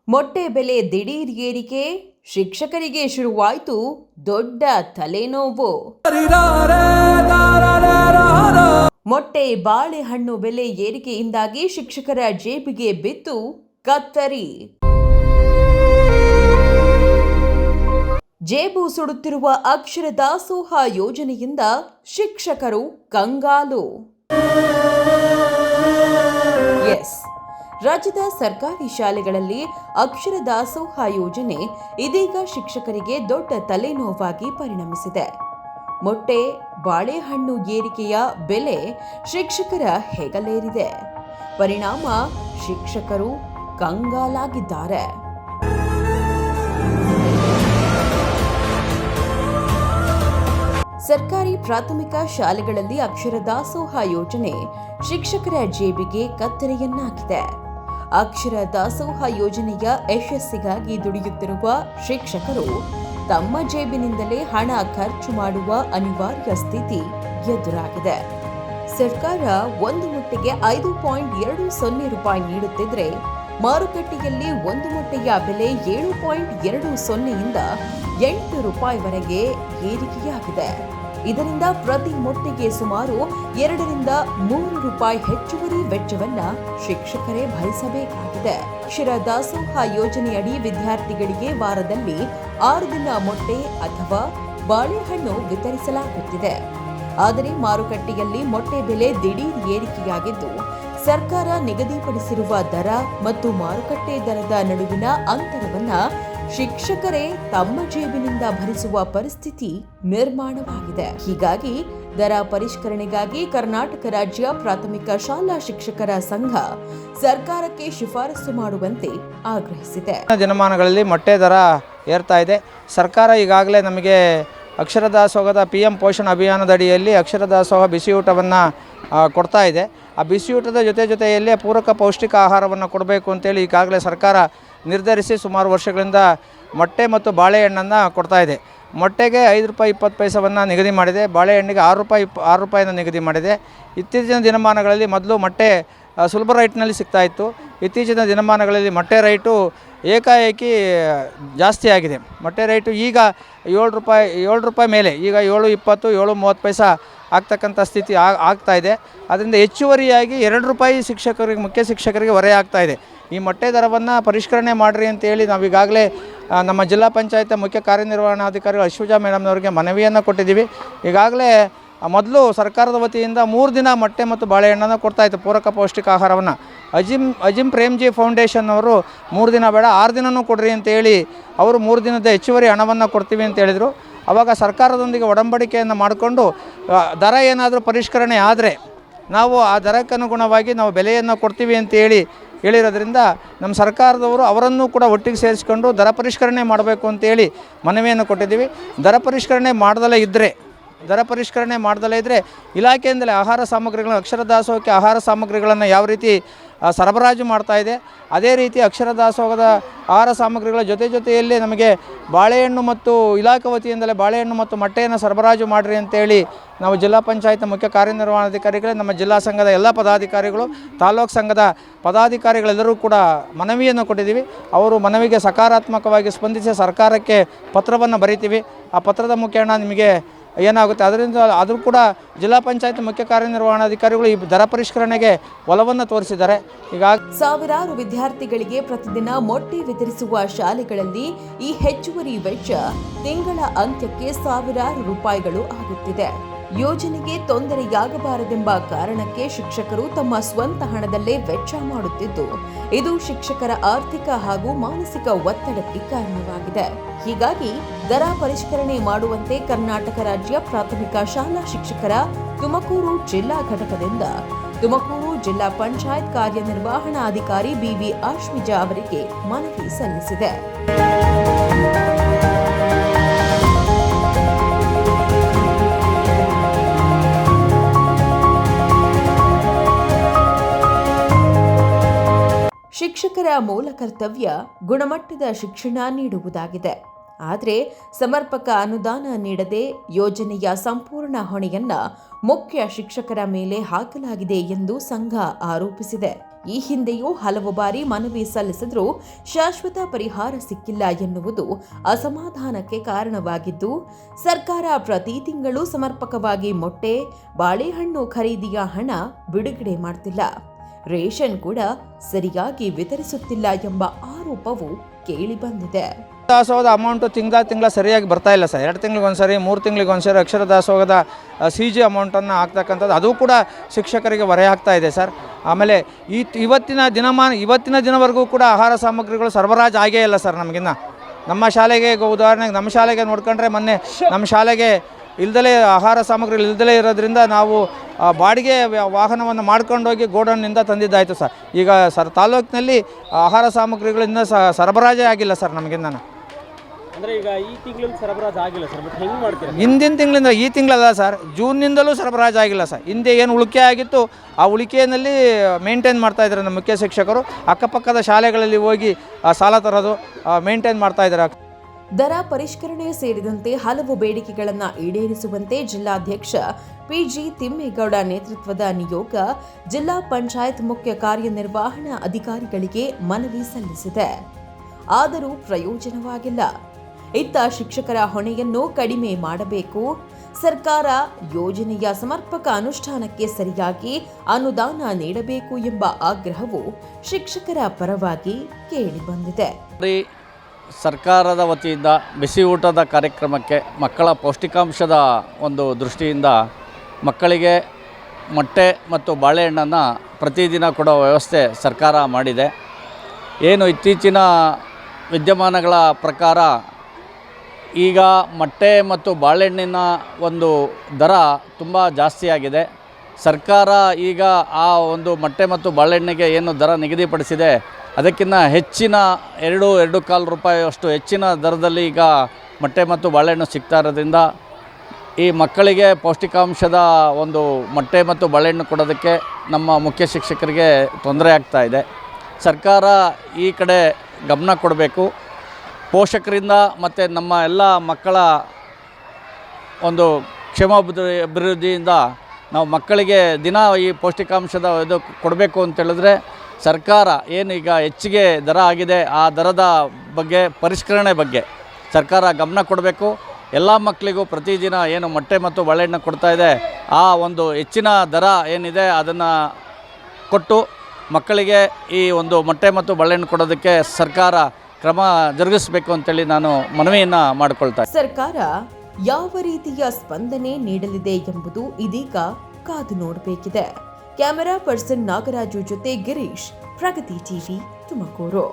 ಮೊಟ್ಟೆ ಬೆಲೆ ದಿಢೀರ್ ಏರಿಕೆ, ಶಿಕ್ಷಕರಿಗೆ ಶುರುವಾಯಿತು ದೊಡ್ಡ ತಲೆನೋವು. ಮೊಟ್ಟೆ ಬಾಳೆಹಣ್ಣು ಬೆಲೆ ಏರಿಕೆಯಿಂದಾಗಿ ಶಿಕ್ಷಕರ ಜೇಬಿಗೆ ಬಿತ್ತು ಕತ್ತರಿ. ಜೇಬು ಸುಡುತ್ತಿರುವ ಅಕ್ಷರ ದಾಸೋಹ ಯೋಜನೆಯಿಂದ ಶಿಕ್ಷಕರು ಕಂಗಾಲು. ರಾಜ್ಯದ ಸರ್ಕಾರಿ ಶಾಲೆಗಳಲ್ಲಿ ಅಕ್ಷರ ದಾಸೋಹ ಯೋಜನೆ ಇದೀಗ ಶಿಕ್ಷಕರಿಗೆ ದೊಡ್ಡ ತಲೆನೋವಾಗಿ ಪರಿಣಮಿಸಿದೆ. ಮೊಟ್ಟೆ ಬಾಳೆಹಣ್ಣು ಏರಿಕೆಯ ಬೆಲೆ ಶಿಕ್ಷಕರ ಹೆಗಲೇರಿದೆ. ಪರಿಣಾಮ ಶಿಕ್ಷಕರು ಕಂಗಾಲಾಗಿದ್ದಾರೆ. ಸರ್ಕಾರಿ ಪ್ರಾಥಮಿಕ ಶಾಲೆಗಳಲ್ಲಿ ಅಕ್ಷರ ದಾಸೋಹ ಯೋಜನೆ ಶಿಕ್ಷಕರ ಜೇಬಿಗೆ ಕತ್ತರಿಯನ್ನಾಗಿದೆ. ಅಕ್ಷರ ದಾಸೋಹ ಯೋಜನೆಯ ಯಶಸ್ಸಿಗಾಗಿ ದುಡಿಯುತ್ತಿರುವ ಶಿಕ್ಷಕರು ತಮ್ಮ ಜೇಬಿನಿಂದಲೇ ಹಣ ಖರ್ಚು ಮಾಡುವ ಅನಿವಾರ್ಯ ಸ್ಥಿತಿ ಎದುರಾಗಿದೆ. ಸರ್ಕಾರ ಒಂದು ಮೊಟ್ಟೆಗೆ 5.20 ರೂಪಾಯಿ ನೀಡುತ್ತಿದ್ರೆ, ಮಾರುಕಟ್ಟೆಯಲ್ಲಿ ಒಂದು ಮೊಟ್ಟೆಯ ಬೆಲೆ 7.20 ಇಂದ 8 ರೂಪಾಯಿವರೆಗೆ ಏರಿಕೆಯಾಗಿದೆ. ಇದರಿಂದ ಪ್ರತಿ ಮೊಟ್ಟೆಗೆ ಸುಮಾರು 2 ರಿಂದ 3 ರೂಪಾಯಿ ಹೆಚ್ಚುವರಿ ವೆಚ್ಚವನ್ನ ಶಿಕ್ಷಕರೇ ಭರಿಸಬೇಕಾಗಿದೆ. ಅಕ್ಷರ ದಾಸೋಹ ಯೋಜನೆಯಡಿ ವಿದ್ಯಾರ್ಥಿಗಳಿಗೆ ವಾರದಲ್ಲಿ 6 ದಿನ ಮೊಟ್ಟೆ ಅಥವಾ ಬಾಳೆಹಣ್ಣು ವಿತರಿಸಲಾಗುತ್ತಿದೆ. ಆದರೆ ಮಾರುಕಟ್ಟೆಯಲ್ಲಿ ಮೊಟ್ಟೆ ಬೆಲೆ ದಿಢೀರ್ ಏರಿಕೆಯಾಗಿದ್ದು, ಸರ್ಕಾರ ನಿಗದಿಪಡಿಸಿರುವ ದರ ಮತ್ತು ಮಾರುಕಟ್ಟೆ ದರದ ನಡುವಿನ ಅಂತರವನ್ನ ಶಿಕ್ಷಕರೇ ತಮ್ಮ ಜೇಬಿನಿಂದ ಭರಿಸುವ ಪರಿಸ್ಥಿತಿ ನಿರ್ಮಾಣವಾಗಿದೆ. ಹೀಗಾಗಿ ದರ ಪರಿಷ್ಕರಣೆಗಾಗಿ ಕರ್ನಾಟಕ ರಾಜ್ಯ ಪ್ರಾಥಮಿಕ ಶಾಲಾ ಶಿಕ್ಷಕರ ಸಂಘ ಸರ್ಕಾರಕ್ಕೆ ಶಿಫಾರಸು ಮಾಡುವಂತೆ ಆಗ್ರಹಿಸಿದೆ. ದಿನಮಾನಗಳಲ್ಲಿ ಮೊಟ್ಟೆ ದರ ಏರ್ತಾ ಇದೆ. ಸರ್ಕಾರ ಈಗಾಗಲೇ ನಮಗೆ ಅಕ್ಷರ ದಾಸೋಹದ PM ಪೋಷಣ ಅಭಿಯಾನದ ಅಡಿಯಲ್ಲಿ ಅಕ್ಷರ ದಾಸೋಹ ಬಿಸಿಯೂಟವನ್ನು ಕೊಡ್ತಾ ಇದೆ. ಆ ಬಿಸಿಯೂಟದ ಜೊತೆಯಲ್ಲೇ ಪೂರಕ ಪೌಷ್ಟಿಕ ಆಹಾರವನ್ನು ಕೊಡಬೇಕು ಅಂತೇಳಿ ಈಗಾಗಲೇ ಸರ್ಕಾರ ನಿರ್ಧರಿಸಿ ಸುಮಾರು ವರ್ಷಗಳಿಂದ ಮೊಟ್ಟೆ ಮತ್ತು ಬಾಳೆಹಣ್ಣನ್ನು ಕೊಡ್ತಾ ಇದೆ. ಮೊಟ್ಟೆಗೆ 5 ರೂಪಾಯಿ 20 ಪೈಸವನ್ನು ನಿಗದಿ ಮಾಡಿದೆ. ಬಾಳೆಹಣ್ಣಿಗೆ 6 ರೂಪಾಯಿನ ನಿಗದಿ ಮಾಡಿದೆ. ಇತ್ತೀಚಿನ ದಿನಮಾನಗಳಲ್ಲಿ ಮೊದಲು ಮೊಟ್ಟೆ ಸುಲಭ ರೈಟ್ನಲ್ಲಿ ಸಿಗ್ತಾಯಿತ್ತು. ಇತ್ತೀಚಿನ ದಿನಮಾನಗಳಲ್ಲಿ ಮೊಟ್ಟೆ ರೈಟು ಏಕಾಏಕಿ ಜಾಸ್ತಿ ಆಗಿದೆ. ಮೊಟ್ಟೆ ರೈಟು ಈಗ 7 ರೂಪಾಯಿ ಮೇಲೆ, ಈಗ 7.20 7.30 ಪೈಸೆ ಆಗ್ತಕ್ಕಂಥ ಸ್ಥಿತಿ ಆಗ್ತಾಯಿದೆ. ಅದರಿಂದ ಹೆಚ್ಚುವರಿಯಾಗಿ 2 ರೂಪಾಯಿ ಮುಖ್ಯ ಶಿಕ್ಷಕರಿಗೆ ಹೊರೆ ಆಗ್ತಾಯಿದೆ. ಈ ಮೊಟ್ಟೆ ದರವನ್ನು ಪರಿಷ್ಕರಣೆ ಮಾಡಿರಿ ಅಂತೇಳಿ ನಾವು ಈಗಾಗಲೇ ನಮ್ಮ ಜಿಲ್ಲಾ ಪಂಚಾಯತ್ ಮುಖ್ಯ ಕಾರ್ಯನಿರ್ವಹಣಾಧಿಕಾರಿಗಳು ಅಶ್ವಜಾ ಮೇಡಮ್ನವರಿಗೆ ಮನವಿಯನ್ನು ಕೊಟ್ಟಿದ್ದೀವಿ. ಈಗಾಗಲೇ ಮೊದಲು ಸರ್ಕಾರದ ವತಿಯಿಂದ 3 ದಿನ ಮೊಟ್ಟೆ ಮತ್ತು ಬಾಳೆಹಣ್ಣನ್ನು ಕೊಡ್ತಾಯಿತ್ತು, ಪೂರಕ ಪೌಷ್ಟಿಕ ಆಹಾರವನ್ನು. ಅಜಿಂ ಪ್ರೇಮ್ಜಿ ಫೌಂಡೇಶನ್ ಅವರು 3 ದಿನ ಬೇಡ 6 ದಿನವೂ ಕೊಡ್ರಿ ಅಂತೇಳಿ ಅವರು 3 ದಿನದ ಹೆಚ್ಚುವರಿ ಹಣವನ್ನು ಕೊಡ್ತೀವಿ ಅಂತ ಹೇಳಿದರು. ಆವಾಗ ಸರ್ಕಾರದೊಂದಿಗೆ ಒಡಂಬಡಿಕೆಯನ್ನು ಮಾಡಿಕೊಂಡು ದರ ಏನಾದರೂ ಪರಿಷ್ಕರಣೆ ಆದರೆ ನಾವು ಆ ದರಕ್ಕನುಗುಣವಾಗಿ ನಾವು ಬೆಲೆಯನ್ನು ಕೊಡ್ತೀವಿ ಅಂತೇಳಿ ಹೇಳಿರೋದ್ರಿಂದ ನಮ್ಮ ಸರ್ಕಾರದವರು ಅವರನ್ನು ಕೂಡ ಒಟ್ಟಿಗೆ ಸೇರಿಸ್ಕೊಂಡು ದರ ಪರಿಷ್ಕರಣೆ ಮಾಡಬೇಕು ಅಂತೇಳಿ ಮನವಿಯನ್ನು ಕೊಟ್ಟಿದ್ದೀವಿ. ದರ ಪರಿಷ್ಕರಣೆ ಮಾಡದಲ್ಲೇ ಇದ್ದರೆ ಇಲಾಖೆಯಿಂದಲೇ ಆಹಾರ ಸಾಮಗ್ರಿಗಳನ್ನು, ಅಕ್ಷರ ದಾಸೋಹಕ್ಕೆ ಆಹಾರ ಸಾಮಗ್ರಿಗಳನ್ನು ಯಾವ ರೀತಿ ಸರಬರಾಜು ಮಾಡ್ತಾ ಇದೆ, ಅದೇ ರೀತಿ ಅಕ್ಷರ ದಾಸೋಹದ ಆಹಾರ ಸಾಮಗ್ರಿಗಳ ಜೊತೆಯಲ್ಲೇ ನಮಗೆ ಬಾಳೆಹಣ್ಣು ಮತ್ತು ಇಲಾಖೆ ವತಿಯಿಂದಲೇ ಬಾಳೆಹಣ್ಣು ಮತ್ತು ಮೊಟ್ಟೆಯನ್ನು ಸರಬರಾಜು ಮಾಡಿರಿ ಅಂತೇಳಿ ನಾವು ಜಿಲ್ಲಾ ಪಂಚಾಯತ್ ಮುಖ್ಯ ಕಾರ್ಯನಿರ್ವಹಣಾಧಿಕಾರಿಗಳೇ, ನಮ್ಮ ಜಿಲ್ಲಾ ಸಂಘದ ಎಲ್ಲ ಪದಾಧಿಕಾರಿಗಳು, ತಾಲೂಕು ಸಂಘದ ಪದಾಧಿಕಾರಿಗಳೆಲ್ಲರೂ ಕೂಡ ಮನವಿಯನ್ನು ಕೊಟ್ಟಿದ್ದೀವಿ. ಅವರು ಮನವಿಗೆ ಸಕಾರಾತ್ಮಕವಾಗಿ ಸ್ಪಂದಿಸಿ ಸರ್ಕಾರಕ್ಕೆ ಪತ್ರವನ್ನು ಬರೀತೀವಿ. ಆ ಪತ್ರದ ಮುಖೇನ ನಿಮಗೆ ಏನಾಗುತ್ತೆ ಅದರಿಂದ ಅದು ಕೂಡ ಜಿಲ್ಲಾ ಪಂಚಾಯತ್ ಮುಖ್ಯ ಕಾರ್ಯನಿರ್ವಹಣಾಧಿಕಾರಿಗಳು ಈ ದರ ಪರಿಷ್ಕರಣೆಗೆ ಒಲವನ್ನು ತೋರಿಸಿದ್ದಾರೆ. ಸಾವಿರಾರು ವಿದ್ಯಾರ್ಥಿಗಳಿಗೆ ಪ್ರತಿದಿನ ಮೊಟ್ಟೆ ವಿತರಿಸುವ ಶಾಲೆಗಳಲ್ಲಿ ಈ ಹೆಚ್ಚುವರಿ ವೆಚ್ಚ ತಿಂಗಳ ಅಂತ್ಯಕ್ಕೆ ಸಾವಿರಾರು ರೂಪಾಯಿಗಳು ಆಗುತ್ತಿದೆ. ಯೋಜನೆಗೆ ತೊಂದರೆಯಾಗಬಾರದೆಂಬ ಕಾರಣಕ್ಕೆ ಶಿಕ್ಷಕರು ತಮ್ಮ ಸ್ವಂತ ಹಣದಲ್ಲೇ ವೆಚ್ಚ ಮಾಡುತ್ತಿದ್ದು, ಇದು ಶಿಕ್ಷಕರ ಆರ್ಥಿಕ ಹಾಗೂ ಮಾನಸಿಕ ಒತ್ತಡಕ್ಕೆ ಕಾರಣವಾಗಿದೆ. ಹೀಗಾಗಿ ದರ ಪರಿಷ್ಕರಣೆ ಮಾಡುವಂತೆ ಕರ್ನಾಟಕ ರಾಜ್ಯ ಪ್ರಾಥಮಿಕ ಶಾಲಾ ಶಿಕ್ಷಕರ ತುಮಕೂರು ಜಿಲ್ಲಾ ಘಟಕದಿಂದ ತುಮಕೂರು ಜಿಲ್ಲಾ ಪಂಚಾಯತ್ ಕಾರ್ಯನಿರ್ವಹಣಾಧಿಕಾರಿ BV ಆಶ್ವಿಜಾ ಅವರಿಗೆ ಮನವಿ ಸಲ್ಲಿಸಿದೆ. ಶಿಕ್ಷಕರ ಮೂಲ ಕರ್ತವ್ಯ ಗುಣಮಟ್ಟದ ಶಿಕ್ಷಣ ನೀಡುವುದಾಗಿದೆ. ಆದರೆ ಸಮರ್ಪಕ ಅನುದಾನ ನೀಡದೆ ಯೋಜನೆಯ ಸಂಪೂರ್ಣ ಹೊಣೆಯನ್ನ ಮುಖ್ಯ ಶಿಕ್ಷಕರ ಮೇಲೆ ಹಾಕಲಾಗಿದೆ ಎಂದು ಸಂಘ ಆರೋಪಿಸಿದೆ. ಈ ಹಿಂದೆಯೂ ಹಲವು ಬಾರಿ ಮನವಿ ಸಲ್ಲಿಸಿದ್ರೂ ಶಾಶ್ವತ ಪರಿಹಾರ ಸಿಕ್ಕಿಲ್ಲ ಎನ್ನುವುದು ಅಸಮಾಧಾನಕ್ಕೆ ಕಾರಣವಾಗಿದ್ದು, ಸರ್ಕಾರ ಪ್ರತಿ ತಿಂಗಳು ಸಮರ್ಪಕವಾಗಿ ಮೊಟ್ಟೆ, ಬಾಳೆಹಣ್ಣು ಖರೀದಿಯ ಹಣ ಬಿಡುಗಡೆ ಮಾಡ್ತಿಲ್ಲ, ರೇಷನ್ ಕೂಡ ಸರಿಯಾಗಿ ವಿತರಿಸುತ್ತಿಲ್ಲ ಎಂಬ ಆರೋಪವು ಕೇಳಿಬಂದಿದೆ. ದಾಸೋಹದ ಅಮೌಂಟು ತಿಂಗಳ ಸರಿಯಾಗಿ ಬರ್ತಾ ಇಲ್ಲ ಸರ್. 2 ತಿಂಗಳಿಗೊಂದ್ಸರಿ 3 ತಿಂಗಳಿಗೊಂದ್ಸರಿ ಅಕ್ಷರ ದಾಸೋಹದ CG ಅಮೌಂಟನ್ನು ಹಾಕ್ತಕ್ಕಂಥದ್ದು ಅದು ಕೂಡ ಶಿಕ್ಷಕರಿಗೆ ಹೊರೆ ಆಗ್ತಾ ಇದೆ ಸರ್. ಆಮೇಲೆ ಇವತ್ತಿನ ದಿನವರೆಗೂ ಕೂಡ ಆಹಾರ ಸಾಮಗ್ರಿಗಳು ಸರಬರಾಜು ಆಗೇ ಇಲ್ಲ ಸರ್. ನಮ್ಮ ಶಾಲೆಗೆ ಉದಾಹರಣೆಗೆ ನಮ್ಮ ಶಾಲೆಗೆ ನೋಡ್ಕೊಂಡ್ರೆ ಮೊನ್ನೆ ನಮ್ಮ ಶಾಲೆಗೆ ಆಹಾರ ಸಾಮಗ್ರಿಗಳು ಇಲ್ದಲೇ ಇರೋದ್ರಿಂದ ನಾವು ಬಾಡಿಗೆ ವಾಹನವನ್ನು ಮಾಡ್ಕೊಂಡೋಗಿ ಗೋಡೌನ್ನಿಂದ ತಂದಿದ್ದಾಯಿತು ಸರ್. ಈಗ ತಾಲೂಕಿನಲ್ಲಿ ಆಹಾರ ಸಾಮಗ್ರಿಗಳಿಂದ ಸರಬರಾಜೇ ಆಗಿಲ್ಲ ಸರ್ ನಮಗಿಂದ. ಅಂದರೆ ಈಗ ಈ ತಿಂಗಳಲ್ಲಿ ಸರಬರಾಜು ಆಗಿಲ್ಲ ಸರ್, ಮತ್ತೆ ಹೆಂಗೆ ಮಾಡ್ತೀರಾ? ಹಿಂದಿನ ತಿಂಗಳಿಂದ, ಈ ತಿಂಗಳಲ್ಲ ಸರ್, ಜೂನ್ನಿಂದಲೂ ಸರಬರಾಜು ಆಗಿಲ್ಲ ಸರ್. ಹಿಂದೆ ಏನು ಉಳಿಕೆ ಆಗಿತ್ತು ಆ ಉಳಿಕೆಯಲ್ಲಿ ಮೇಂಟೈನ್ ಮಾಡ್ತಾಯಿದ್ದಾರೆ ನಮ್ಮ ಮುಖ್ಯ ಶಿಕ್ಷಕರು. ಅಕ್ಕಪಕ್ಕದ ಶಾಲೆಗಳಲ್ಲಿ ಹೋಗಿ ಸಾಲ ತರೋದು ಮೇಂಟೈನ್ ಮಾಡ್ತಾಯಿದ್ದಾರೆ. ದರ ಪರಿಷ್ಕರಣೆ ಸೇರಿದಂತೆ ಹಲವು ಬೇಡಿಕೆಗಳನ್ನು ಈಡೇರಿಸುವಂತೆ ಜಿಲ್ಲಾಧ್ಯಕ್ಷ PG ತಿಮ್ಮೇಗೌಡ ನೇತೃತ್ವದ ನಿಯೋಗ ಜಿಲ್ಲಾ ಪಂಚಾಯತ್ ಮುಖ್ಯ ಕಾರ್ಯನಿರ್ವಹಣಾ ಅಧಿಕಾರಿಗಳಿಗೆ ಮನವಿ ಸಲ್ಲಿಸಿದೆ. ಆದರೂ ಪ್ರಯೋಜನವಾಗಿಲ್ಲ. ಇತ್ತ ಶಿಕ್ಷಕರ ಹೊಣೆಯನ್ನು ಕಡಿಮೆ ಮಾಡಬೇಕು, ಸರ್ಕಾರ ಯೋಜನೆಯ ಸಮರ್ಪಕ ಅನುಷ್ಠಾನಕ್ಕೆ ಸರಿಯಾಗಿ ಅನುದಾನ ನೀಡಬೇಕು ಎಂಬ ಆಗ್ರಹವು ಶಿಕ್ಷಕರ ಪರವಾಗಿ ಕೇಳಿಬಂದಿದೆ. ಸರ್ಕಾರದ ವತಿಯಿಂದ ಬಿಸಿ ಊಟದ ಕಾರ್ಯಕ್ರಮಕ್ಕೆ ಮಕ್ಕಳ ಪೌಷ್ಟಿಕಾಂಶದ ಒಂದು ದೃಷ್ಟಿಯಿಂದ ಮಕ್ಕಳಿಗೆ ಮೊಟ್ಟೆ ಮತ್ತು ಬಾಳೆಹಣ್ಣನ್ನು ಪ್ರತಿದಿನ ಕೊಡೋ ವ್ಯವಸ್ಥೆ ಸರ್ಕಾರ ಮಾಡಿದೆ. ಏನು ಇತ್ತೀಚಿನ ವಿದ್ಯಮಾನಗಳ ಪ್ರಕಾರ ಈಗ ಮೊಟ್ಟೆ ಮತ್ತು ಬಾಳೆಹಣ್ಣಿನ ಒಂದು ದರ ತುಂಬ ಜಾಸ್ತಿಯಾಗಿದೆ. ಸರ್ಕಾರ ಈಗ ಆ ಒಂದು ಮೊಟ್ಟೆ ಮತ್ತು ಬಾಳೆಹಣ್ಣಿಗೆ ಏನು ದರ ನಿಗದಿಪಡಿಸಿದೆ ಅದಕ್ಕಿಂತ ಹೆಚ್ಚಿನ 2-2.25 ರೂಪಾಯಿಯಷ್ಟು ಹೆಚ್ಚಿನ ದರದಲ್ಲಿ ಈಗ ಮೊಟ್ಟೆ ಮತ್ತು ಬಾಳೆಹಣ್ಣು ಸಿಗ್ತಾ ಇರೋದ್ರಿಂದ ಈ ಮಕ್ಕಳಿಗೆ ಪೌಷ್ಟಿಕಾಂಶದ ಒಂದು ಮೊಟ್ಟೆ ಮತ್ತು ಬಾಳೆಹಣ್ಣು ಕೊಡೋದಕ್ಕೆ ನಮ್ಮ ಮುಖ್ಯ ಶಿಕ್ಷಕರಿಗೆ ತೊಂದರೆ ಆಗ್ತಾ ಇದೆ. ಸರ್ಕಾರ ಈ ಕಡೆ ಗಮನ ಕೊಡಬೇಕು. ಪೋಷಕರಿಂದ ಮತ್ತು ನಮ್ಮ ಎಲ್ಲ ಮಕ್ಕಳ ಒಂದು ಕ್ಷೇಮಾಭಿವೃದ್ಧಿಯಿಂದ ನಾವು ಮಕ್ಕಳಿಗೆ ದಿನ ಈ ಪೌಷ್ಟಿಕಾಂಶದ ಇದು ಕೊಡಬೇಕು ಅಂತೇಳಿದ್ರೆ ಸರ್ಕಾರ ಏನು ಈಗ ಹೆಚ್ಚಿಗೆ ದರ ಆಗಿದೆ ಆ ದರದ ಬಗ್ಗೆ ಪರಿಷ್ಕರಣೆ ಬಗ್ಗೆ ಸರ್ಕಾರ ಗಮನ ಕೊಡಬೇಕು. ಎಲ್ಲ ಮಕ್ಕಳಿಗೂ ಪ್ರತಿದಿನ ಏನು ಮೊಟ್ಟೆ ಮತ್ತು ಬಾಳೆಹಣ್ಣು ಕೊಡ್ತಾ ಇದೆ ಆ ಒಂದು ಹೆಚ್ಚಿನ ದರ ಏನಿದೆ ಅದನ್ನು ಕೊಟ್ಟು ಮಕ್ಕಳಿಗೆ ಈ ಒಂದು ಮೊಟ್ಟೆ ಮತ್ತು ಬಾಳೆಹಣ್ಣು ಕೊಡೋದಕ್ಕೆ ಸರ್ಕಾರ ಕ್ರಮ ಜರುಗಿಸಬೇಕು ಅಂತೇಳಿ ನಾನು ಮನವಿಯನ್ನು ಮಾಡಿಕೊಳ್ತಾ ಇದ್ದೀನಿ. ಸರ್ಕಾರ ಯಾವ ರೀತಿಯ ಸ್ಪಂದನೆ ನೀಡಲಿದೆ ಎಂಬುದು ಇದೀಗ ಕಾದು ನೋಡಬೇಕಿದೆ. ಕ್ಯಾಮೆರಾ ಪರ್ಸನ್ ನಾಗರಾಜು ಜೊತೆ ಗಿರೀಶ್, ಪ್ರಗತಿ ಟಿವಿ, ತುಮಕೂರು.